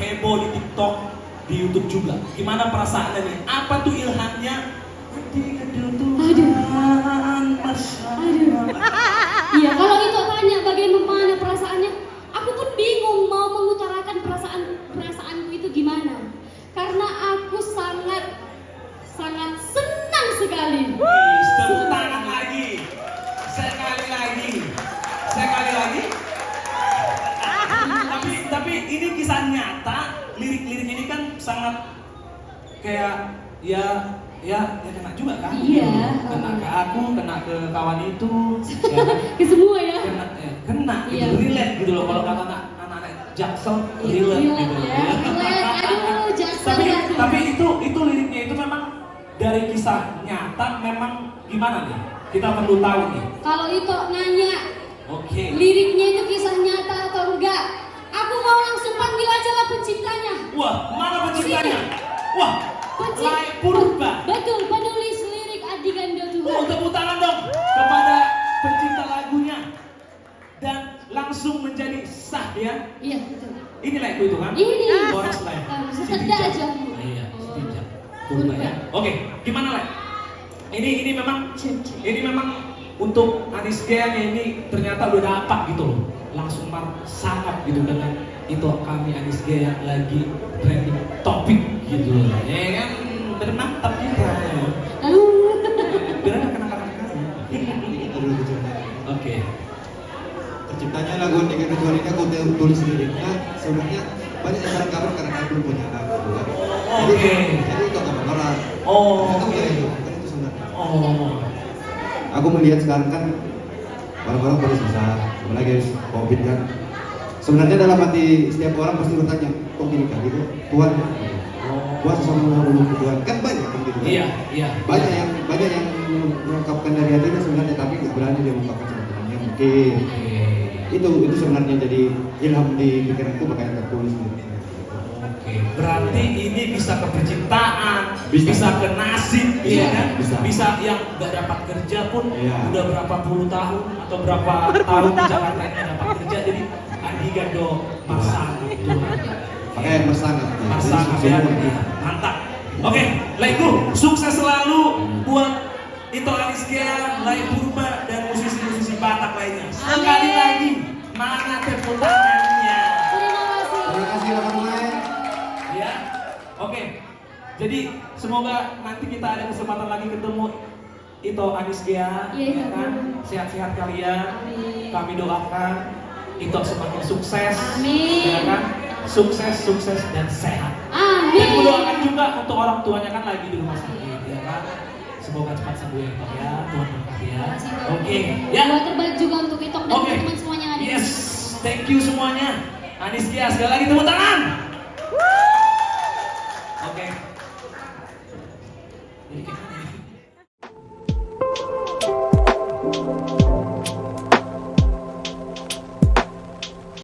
heboh di TikTok, di YouTube juga. Gimana perasaannya nih? Apa tuh ilhamnya? Tuhan, Masya Allah. Iya, kalau itu tanya bagaimana perasaannya, aku pun bingung mau mengutarakan perasaanku itu gimana. Karena aku sangat senang sekali. Tepuk tangan lagi. Sekali lagi. Tapi ini kisah nyata. Lirik-lirik ini kan sangat kayak ya kena juga kan? Iya. Kena ke aku, kena ke kawan itu, ya kan? Ke semua ya. Kena Iya. gitu, relate gitu loh. Kalau kata anak-anak Jaksel, relate gitu. Ya. Relate. Aduh, Jaksel. Tapi itu liriknya itu memang dari kisah nyata, memang gimana nih? Kita perlu tahu nih. Kalau itu nanya, Oke. liriknya itu kisah nyata atau enggak? Aku mau langsung panggil aja lah penciptanya. Wah, mana penciptanya? Wah, Pencipta. Lai Purba. Betul, penulis lirik Adi Ganda Tuhan. Tepuk tangan dong kepada pencipta lagunya. Dan langsung menjadi sah ya. Iya, betul. Ini lagu itu kan? Ini. Boros Lai. Seteda aja. Iya, Setijak. Purba ya. Oke, gimana Lai? Ini memang untuk Anis Gea ini ternyata udah dapat gitu loh. Langsung sangat gitu dengan itu kami Anis Gea yang lagi trending topik gitu loh. Ya kan bermantap kita ya. Biar ada kenang-kenang kami. Oke. Terciptanya lagu Tiga Kecuali ini aku tulis liriknya sebenarnya banyak yang barang kabar karena aku belum punya lagu. Oke. Jadi itu kabar orang. Oh. Itu ya itu sebenarnya. Oh. Aku melihat sekarang kan orang-orang pada susah, apalagi harus COVID kan. Sebenarnya dalam hati setiap orang pasti bertanya, kok gini kan gitu? Tuhan, puasa sama dulu ke Tuhan kan banyak kan gitu. Iya. Banyak yang mengungkapkan dari hatinya sebenarnya, tapi nggak berani dia mengungkapkan sama Tuhannya mungkin. Itu sebenarnya jadi ilham di pikiranku, makanya aku tulis gitu. Oke, berarti ini bisa ke penciptaan, Bisa. bisa ke nasib, Bisa, ya kan? bisa. Yang nggak dapat kerja pun Iya. udah berapa puluh tahun atau berapa tahun di Jakarta ini dapat kerja, jadi Adi Gando Marsana itu Makanya bersangat. Marsana ya, mantap. Oke, Laiku, sukses selalu buat Ito Anis Gea, Lai Purba dan musisi-musisi Batak lainnya. Sekali lagi, mana tepuk tangannya? Terima kasih teman-teman. Ya, oke. Jadi semoga nanti kita ada kesempatan lagi ketemu Ito Anis Gea, Iya, ya kan? Sehat-sehat kalian. Amin. Kami doakan Ito semakin sukses, Amin. ya kan? Sukses dan sehat. Amin. Dan mendoakan juga untuk orang tuanya kan lagi di rumah sakit, ya kan? Semoga cepat sembuh ya Ito ya, Tuhan berkati ya. Oke, ya. Doa terbaik juga untuk Itok dan Oke. teman-teman semuanya yang ada di Yes, sini. thank you semuanya. Anis Gea sekali lagi tepuk tangan. Oke.